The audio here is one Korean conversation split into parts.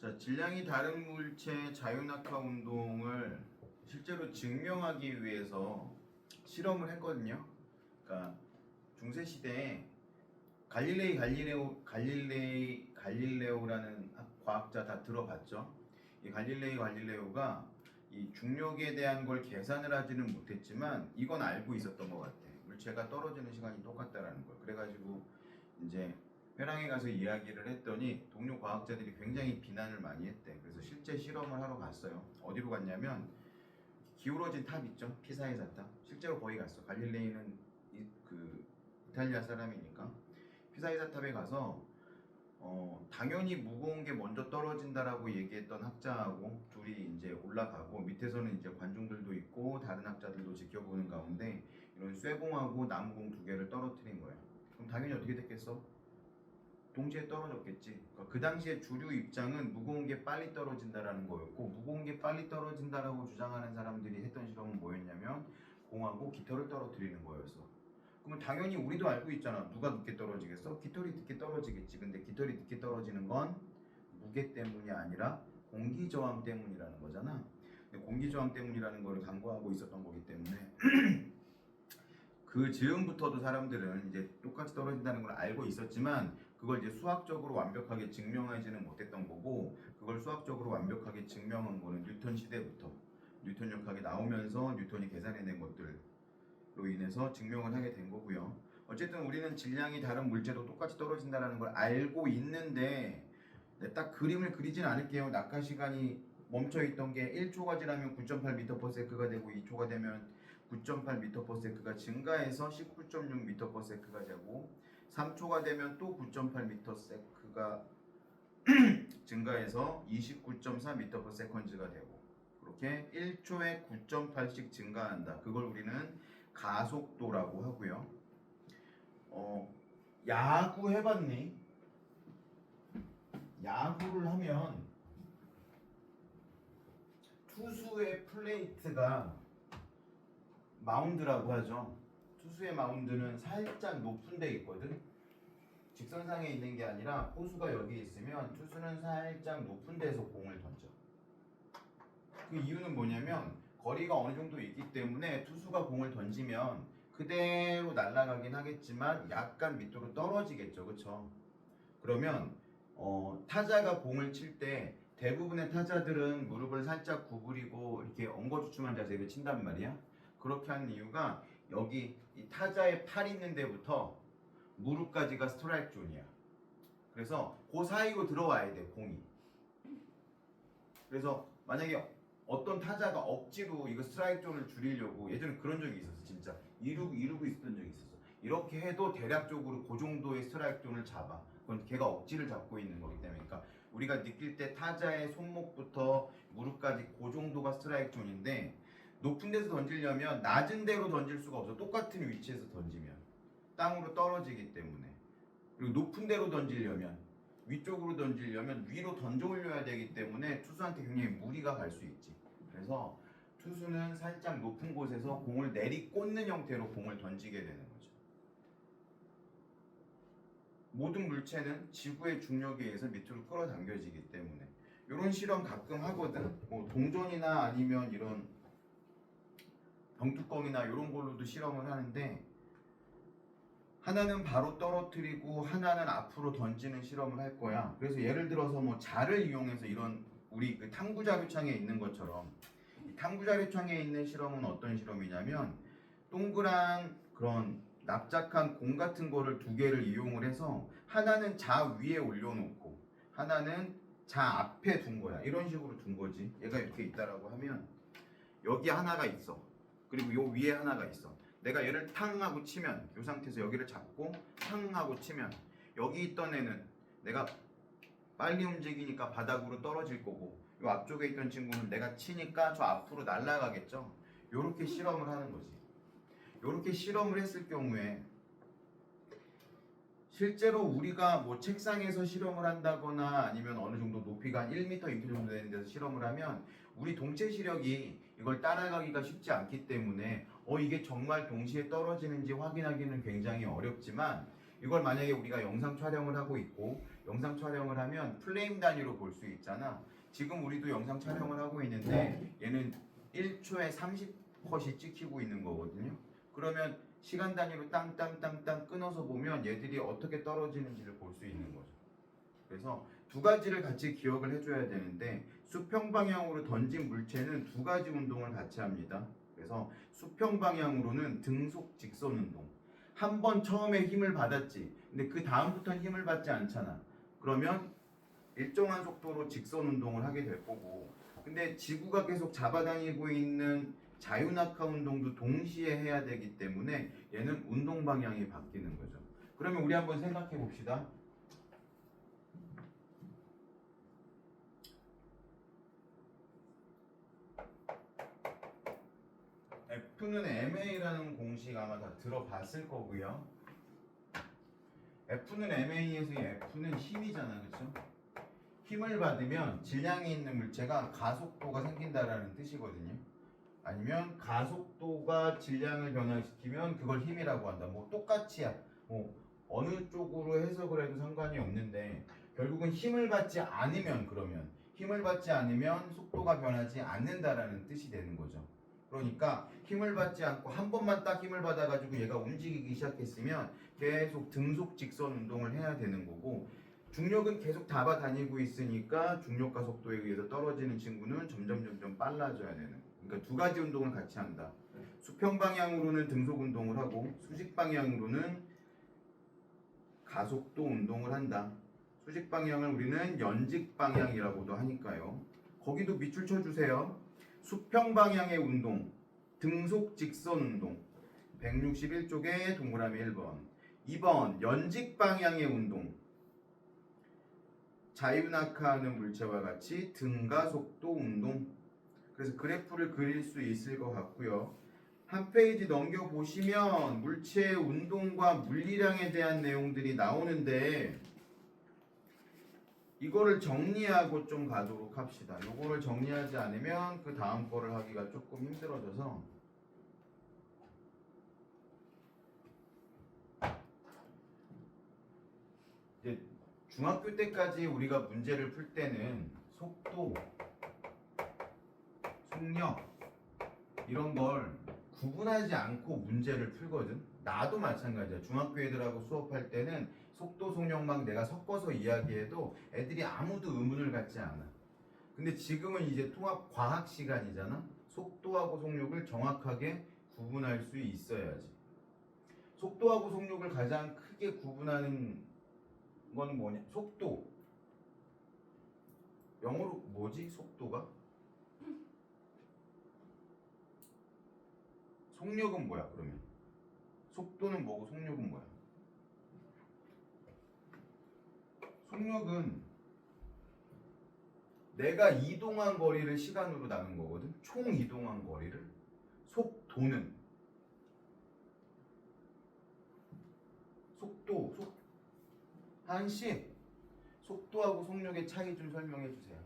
자, 질량이 다른 물체 자유낙하 운동을 실제로 증명하기 위해서 실험을 했거든요. 그러니까 중세 시대에 갈릴레오라는 과학자 다 들어봤죠. 이 갈릴레오가 이 중력에 대한 걸 계산을 하지는 못했지만 이건 알고 있었던 것 같아. 물체가 떨어지는 시간이 똑같다라는 걸. 그래가지고 이제 회랑에 가서 이야기를 했더니 동료 과학자들이 굉장히 비난을 많이 했대. 그래서 실제 실험을 하러 갔어요. 어디로 갔냐면 기울어진 탑 있죠? 피사의 사탑. 실제로 거기 갔어. 갈릴레이는 이탈리아 사람이니까 피사의 사탑에 가서 당연히 무거운 게 먼저 떨어진다라고 얘기했던 학자하고 둘이 이제 올라가고 밑에서는 이제 관중들도 있고 다른 학자들도 지켜보는 가운데 이런 쇠공하고 나무공 두 개를 떨어뜨린 거예요. 그럼 당연히 어떻게 됐겠어? 동시에 떨어졌겠지. 그러니까 그 당시에 주류 입장은 무거운 게 빨리 떨어진다라는 거였고, 무거운 게 빨리 떨어진다라고 주장하는 사람들이 했던 실험은 뭐였냐면 공하고 깃털을 떨어뜨리는 거였어. 그러면 당연히 우리도 알고 있잖아. 누가 늦게 떨어지겠어? 깃털이 늦게 떨어지겠지. 근데 깃털이 늦게 떨어지는 건 무게 때문이 아니라 공기 저항 때문이라는 거잖아. 근데 공기 저항 때문이라는 거를 강구하고 있었던 거기 때문에 그 즈음부터도 사람들은 이제 똑같이 떨어진다는 걸 알고 있었지만 그걸 이제 수학적으로 완벽하게 증명하지는 못했던 거고, 그걸 수학적으로 완벽하게 증명한 거는 뉴턴 시대부터 뉴턴 역학이 나오면서 뉴턴이 계산해낸 것들로 인해서 증명을 하게 된 거고요. 어쨌든 우리는 질량이 다른 물체도 똑같이 떨어진다는 걸 알고 있는데 딱 그림을 그리진 않을게요. 낙하 시간이 멈춰있던 게 1초가 지나면 9.8m/s가 되고 2초가 되면 9.8m/s가 증가해서 19.6m/s가 되고 3초가 되면 또 9.8m/s가 증가해서 29.4m/s가 되고 그렇게 1초에 9.8씩 증가한다. 그걸 우리는 가속도라고 하고요. 야구 해봤니? 야구를 하면 투수의 플레이트가 마운드라고 하죠. 투수의 마운드는 살짝 높은 데 있거든. 직선상에 있는 게 아니라 포수가 여기 있으면 투수는 살짝 높은 데서 공을 던져. 그 이유는 뭐냐면 거리가 어느 정도 있기 때문에 투수가 공을 던지면 그대로 날아가긴 하겠지만 약간 밑으로 떨어지겠죠. 그쵸? 그러면 타자가 공을 칠 때 대부분의 타자들은 무릎을 살짝 구부리고 이렇게 엉거주춤한 자세로 친단 말이야. 그렇게 하는 이유가 여기 이 타자의 팔 있는 데부터 무릎까지가 스트라이크 존이야. 그래서 그 사이로 들어와야 돼, 공이. 그래서 만약에 어떤 타자가 억지로 이거 스트라이크 존을 줄이려고 예전에 그런 적이 있었어. 진짜 이루고 있었던 적이 있었어. 이렇게 해도 대략적으로 그 정도의 스트라이크 존을 잡아. 그건 걔가 억지를 잡고 있는 거기 때문에. 그러니까 우리가 느낄 때 타자의 손목부터 무릎까지 그 정도가 스트라이크 존인데 높은 데서 던지려면 낮은 데로 던질 수가 없어. 똑같은 위치에서 던지면 땅으로 떨어지기 때문에. 그리고 높은 데로 던지려면 위쪽으로 던지려면 위로 던져 올려야 되기 때문에 투수한테 굉장히 무리가 갈 수 있지. 그래서 투수는 살짝 높은 곳에서 공을 내리꽂는 형태로 공을 던지게 되는 거죠. 모든 물체는 지구의 중력에 의해서 밑으로 끌어당겨지기 때문에 이런 실험 가끔 하거든. 뭐 동전이나 아니면 이런 병뚜껑이나 이런 걸로도 실험을 하는데 하나는 바로 떨어뜨리고 하나는 앞으로 던지는 실험을 할 거야. 그래서 예를 들어서 뭐 자를 이용해서 이런 우리 그 탐구 자료창에 있는 것처럼 이 탐구 자료창에 있는 실험은 어떤 실험이냐면 동그란 그런 납작한 공 같은 거를 두 개를 이용을 해서 하나는 자 위에 올려놓고 하나는 자 앞에 둔 거야. 이런 식으로 둔 거지. 얘가 이렇게 있다라고 하면 여기 하나가 있어. 그리고 요 위에 하나가 있어. 내가 얘를 탕 하고 치면 이 상태에서 여기를 잡고 탕 하고 치면 여기 있던 애는 내가 빨리 움직이니까 바닥으로 떨어질 거고 이 앞쪽에 있던 친구는 내가 치니까 저 앞으로 날아가겠죠. 요렇게 실험을 하는 거지. 요렇게 실험을 했을 경우에 실제로 우리가 뭐 책상에서 실험을 한다거나 아니면 어느 정도 높이가 한 1m, 2m 정도 되는 데서 실험을 하면 우리 동체 시력이 이걸 따라가기가 쉽지 않기 때문에 이게 정말 동시에 떨어지는지 확인하기는 굉장히 어렵지만 이걸 만약에 우리가 영상 촬영을 하고 있고 영상 촬영을 하면 프레임 단위로 볼 수 있잖아. 지금 우리도 영상 촬영을 하고 있는데 얘는 1초에 30컷이 찍히고 있는 거거든요. 그러면 시간 단위로 땅땅땅땅 끊어서 보면 얘들이 어떻게 떨어지는지를 볼 수 있는 거죠. 그래서 두 가지를 같이 기억을 해줘야 되는데 수평 방향으로 던진 물체는 두 가지 운동을 같이 합니다. 그래서 수평 방향으로는 등속 직선 운동. 한 번 처음에 힘을 받았지. 근데 그 다음부터는 힘을 받지 않잖아. 그러면 일정한 속도로 직선 운동을 하게 될 거고. 근데 지구가 계속 잡아다니고 있는 자유낙하 운동도 동시에 해야 되기 때문에 얘는 운동 방향이 바뀌는 거죠. 그러면 우리 한번 생각해 봅시다. F는 ma라는 공식 아마 다 들어봤을 거고요. F는 ma에서 F는 힘이잖아, 그렇죠? 힘을 받으면 질량이 있는 물체가 가속도가 생긴다라는 뜻이거든요. 아니면 가속도가 질량을 변화시키면 그걸 힘이라고 한다. 뭐 똑같이야. 뭐 어느 쪽으로 해석을 해도 상관이 없는데 결국은 힘을 받지 않으면 그러면 힘을 받지 않으면 속도가 변하지 않는다라는 뜻이 되는 거죠. 그러니까 힘을 받지 않고 한 번만 딱 힘을 받아가지고 얘가 움직이기 시작했으면 계속 등속 직선 운동을 해야 되는 거고 중력은 계속 잡아다니고 있으니까 중력과 속도에 의해서 떨어지는 친구는 점점 빨라져야 되는 거예요. 그러니까 두 가지 운동을 같이 한다. 수평 방향으로는 등속 운동을 하고 수직 방향으로는 가속도 운동을 한다. 수직 방향을 우리는 연직 방향이라고도 하니까요. 거기도 밑줄 쳐주세요. 수평 방향의 운동, 등속 직선 운동. 161쪽에 동그라미 1번. 2번 연직 방향의 운동. 자유낙하하는 물체와 같이 등가속도 운동. 그래서 그래프를 그릴 수 있을 것 같고요. 한 페이지 넘겨보시면 물체의 운동과 물리량에 대한 내용들이 나오는데 이거를 정리하고 좀 가도록 합시다. 이거를 정리하지 않으면 그 다음 거를 하기가 조금 힘들어져서 이제 중학교 때까지 우리가 문제를 풀 때는 속도, 속력 이런 걸 구분하지 않고 문제를 풀거든. 나도 마찬가지야. 중학교 애들하고 수업할 때는 속도, 속력만 내가 섞어서 이야기해도 애들이 아무도 의문을 갖지 않아. 근데 지금은 이제 통합 과학 시간이잖아. 속도하고 속력을 정확하게 구분할 수 있어야지. 속도하고 속력을 가장 크게 구분하는 건 뭐냐? 속도. 영어로 뭐지? 속도가? 속력은 뭐야 그러면? 속도는 뭐고 속력은 뭐야? 속력은 내가 이동한 거리를 시간으로 나눈 거거든. 총 이동한 거리를. 속도는 한씨 속도하고 속력의 차이 좀 설명해 주세요.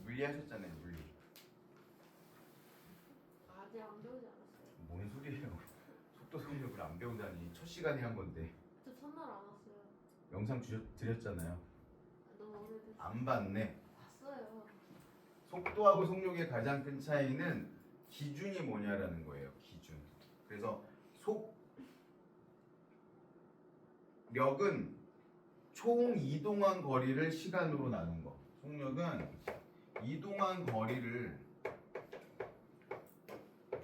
물리 하셨잖아요, 물리. 아직 안 배우지 않았어요. 뭔 소리예요? 속도 속력을 안 배운다니. 첫 시간에 한 건데. 저 첫날 안 왔어요. 영상 드렸잖아요. 너무 오래됐어요. 안 봤네. 봤어요. 속도하고 속력의 가장 큰 차이는 기준이 뭐냐라는 거예요. 기준. 그래서 속력은 총 이동한 거리를 시간으로 나눈 거. 속력은 이동한 거리를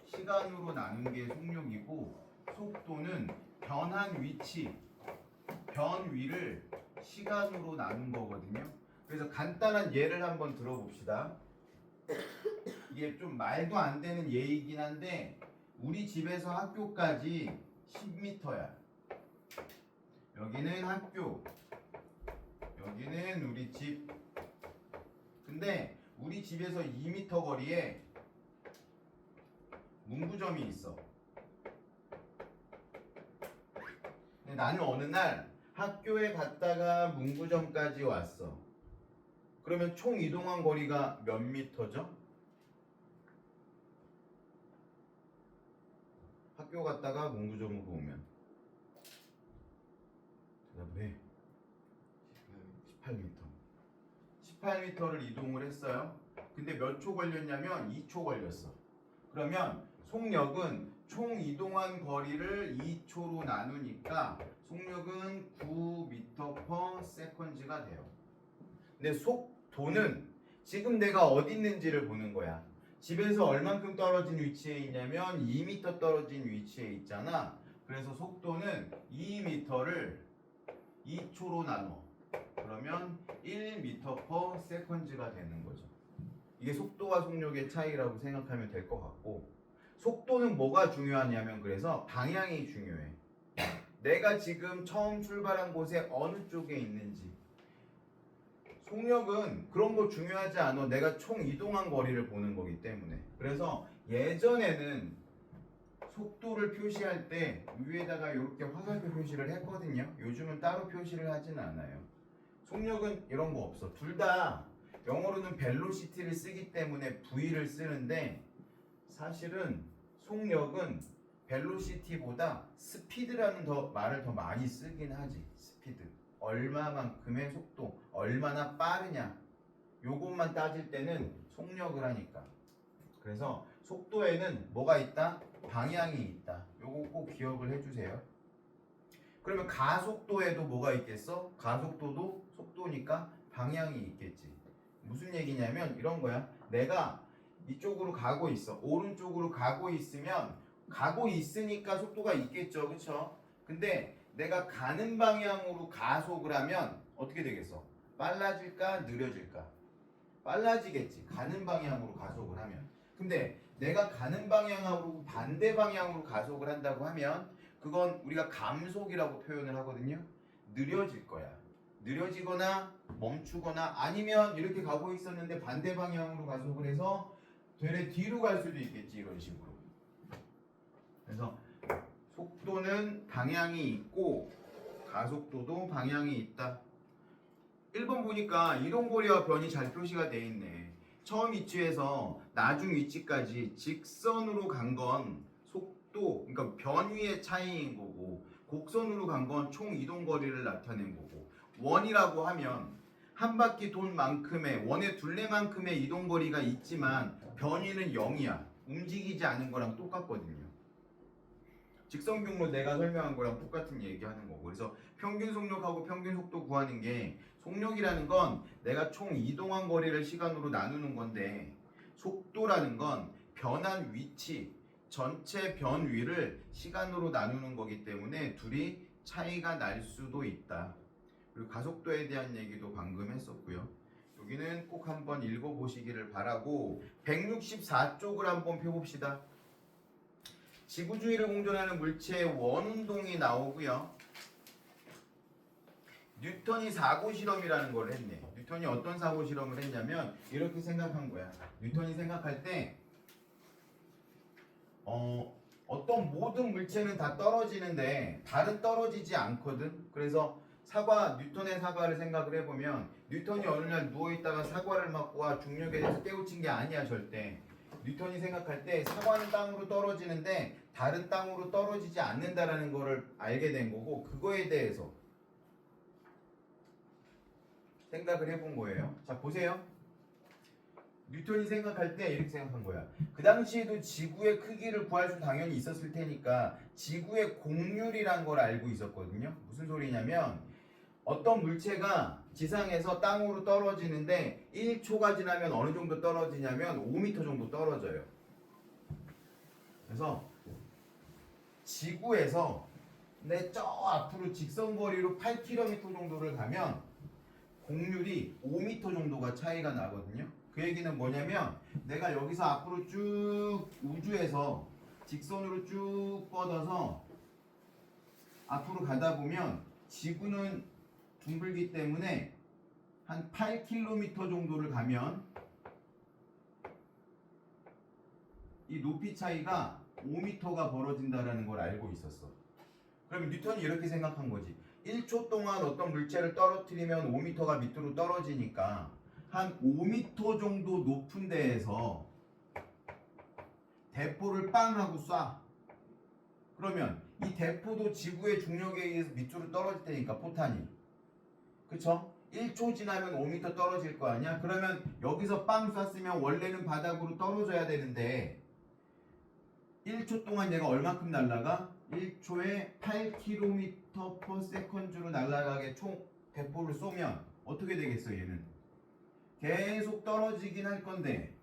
시간으로 나눈 게 속력이고 속도는 변한 위치, 변위를 시간으로 나눈 거거든요. 그래서 간단한 예를 한번 들어봅시다. 이게 좀 말도 안 되는 예이긴 한데 우리 집에서 학교까지 10m야. 여기는 학교, 여기는 우리 집. 근데 우리 집에서 2m 거리에 문구점이 있어. 근데 나는 어느 날 학교에 갔다가 문구점까지 왔어. 그러면 총 이동한 거리가 몇 미터죠? 학교 갔다가 문구점으로 오면 네. 18m. 18m를 이동을 했어요. 근데 몇 초 걸렸냐면 2초 걸렸어. 그러면 속력은 총 이동한 거리를 2초로 나누니까 속력은 9m/s가 돼요. 근데 속도는 지금 내가 어디 있는지를 보는 거야. 집에서 얼만큼 떨어진 위치에 있냐면 2m 떨어진 위치에 있잖아. 그래서 속도는 2m를 2초로 나눠. 그러면 1m/s가 되는 거죠. 이게 속도와 속력의 차이라고 생각하면 될 것 같고, 속도는 뭐가 중요하냐면 그래서 방향이 중요해. 내가 지금 처음 출발한 곳에 어느 쪽에 있는지. 속력은 그런 거 중요하지 않아. 내가 총 이동한 거리를 보는 거기 때문에. 그래서 예전에는 속도를 표시할 때 위에다가 이렇게 화살표 표시를 했거든요. 요즘은 따로 표시를 하지는 않아요. 속력은 이런 거 없어. 둘 다 영어로는 velocity를 쓰기 때문에 V를 쓰는데, 사실은 속력은 velocity보다 speed라는 말을 더 많이 쓰긴 하지. speed. 얼마만큼의 속도, 얼마나 빠르냐. 요것만 따질 때는 속력을 하니까. 그래서 속도에는 뭐가 있다? 방향이 있다. 요거 꼭 기억을 해주세요. 그러면 가속도에도 뭐가 있겠어? 가속도도 속도니까 방향이 있겠지. 무슨 얘기냐면 이런 거야. 내가 이쪽으로 가고 있어. 오른쪽으로 가고 있으면 가고 있으니까 속도가 있겠죠. 그쵸? 근데 내가 가는 방향으로 가속을 하면 어떻게 되겠어? 빨라질까? 느려질까? 빨라지겠지. 가는 방향으로 가속을 하면. 근데 내가 가는 방향하고 반대 방향으로 가속을 한다고 하면 그건 우리가 감속이라고 표현을 하거든요. 느려질 거야. 느려지거나 멈추거나 아니면 이렇게 가고 있었는데 반대 방향으로 가속을 해서 되레 뒤로 갈 수도 있겠지. 이런 식으로. 그래서 속도는 방향이 있고 가속도도 방향이 있다. 1번 보니까 이동거리와 변이 잘 표시가 돼 있네. 처음 위치에서 나중 위치까지 직선으로 간 건 속도, 그러니까 변위의 차이인 거고, 곡선으로 간 건 총 이동거리를 나타낸 거고, 원이라고 하면 한 바퀴 돈 만큼의 원의 둘레만큼의 이동거리가 있지만 변위는 0이야. 움직이지 않은 거랑 똑같거든요. 직선 경로 내가 설명한 거랑 똑같은 얘기하는 거고. 그래서 평균 속력하고 평균 속도 구하는 게, 속력이라는 건 내가 총 이동한 거리를 시간으로 나누는 건데, 속도라는 건 변한 위치, 전체 변위를 시간으로 나누는 거기 때문에 둘이 차이가 날 수도 있다. 그리고 가속도에 대한 얘기도 방금 했었고요. 여기는 꼭 한번 읽어보시기를 바라고, 164쪽을 한번 펴봅시다. 지구 주위를 공전하는 물체의 원운동이 나오고요. 뉴턴이 사고 실험이라는 걸 했네. 뉴턴이 어떤 사고 실험을 했냐면 이렇게 생각한 거야. 뉴턴이 생각할 때 어떤 모든 물체는 다 떨어지는데 달은 떨어지지 않거든. 그래서 뉴턴의 사과를 생각을 해보면 뉴턴이 어느 날 누워있다가 사과를 맞고 중력에 대해서 깨우친 게 아니야. 절대. 뉴턴이 생각할 때 사과는 땅으로 떨어지는데 달은 땅으로 떨어지지 않는다라는 거를 알게 된 거고, 그거에 대해서 생각을 해본 거예요. 자, 보세요. 뉴턴이 생각할 때 이렇게 생각한 거야. 그 당시에도 지구의 크기를 구할 수 당연히 있었을 테니까 지구의 곡률이란 걸 알고 있었거든요. 무슨 소리냐면 어떤 물체가 지상에서 땅으로 떨어지는데 1초가 지나면 어느 정도 떨어지냐면 5m 정도 떨어져요. 그래서 지구에서 저 앞으로 직선거리로 8km 정도를 가면 곡률이 5m 정도가 차이가 나거든요. 그 얘기는 뭐냐면 내가 여기서 앞으로 쭉 우주에서 직선으로 쭉 뻗어서 앞으로 가다 보면 지구는 둥글기 때문에 한 8km 정도를 가면 이 높이 차이가 5m가 벌어진다는 걸 알고 있었어. 그러면 뉴턴이 이렇게 생각한 거지. 1초 동안 어떤 물체를 떨어뜨리면 5m가 밑으로 떨어지니까 한 5m 정도 높은 데에서 대포를 빵 하고 쏴. 그러면 이 대포도 지구의 중력에 의해서 밑으로 떨어질 테니까 포탄이. 그쵸? 1초 지나면 5m 떨어질 거 아니야? 그러면 여기서 빵 쐈으면 원래는 바닥으로 떨어져야 되는데 1초 동안 얘가 얼마큼 날아가? 1초에 8km/s로 날아가게 총 대포를 쏘면 어떻게 되겠어 얘는? 계속 떨어지긴 할 건데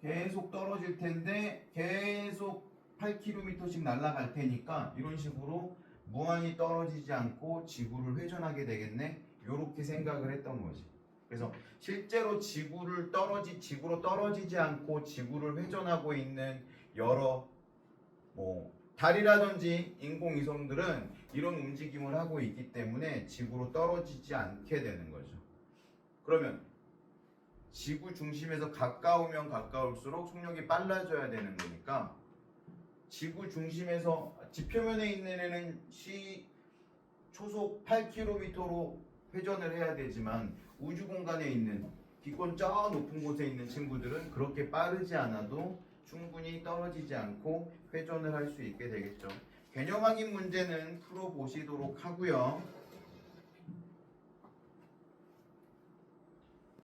계속 떨어질 텐데 계속 8km씩 날아갈 테니까 이런 식으로 무한히 떨어지지 않고 지구를 회전하게 되겠네. 요렇게 생각을 했던 거지. 그래서 실제로 지구로 떨어지지 않고 지구를 회전하고 있는 여러 달이라든지 인공위성들은 이런 움직임을 하고 있기 때문에 지구로 떨어지지 않게 되는 거죠. 그러면 지구 중심에서 가까우면 가까울수록 속력이 빨라져야 되는 거니까 지구 중심에서 지표면에 있는 애는 초속 8km로 회전을 해야 되지만 우주 공간에 있는 기권 저 높은 곳에 있는 친구들은 그렇게 빠르지 않아도 충분히 떨어지지 않고 회전을 할 수 있게 되겠죠. 개념 확인 문제는 풀어보시도록 하고요.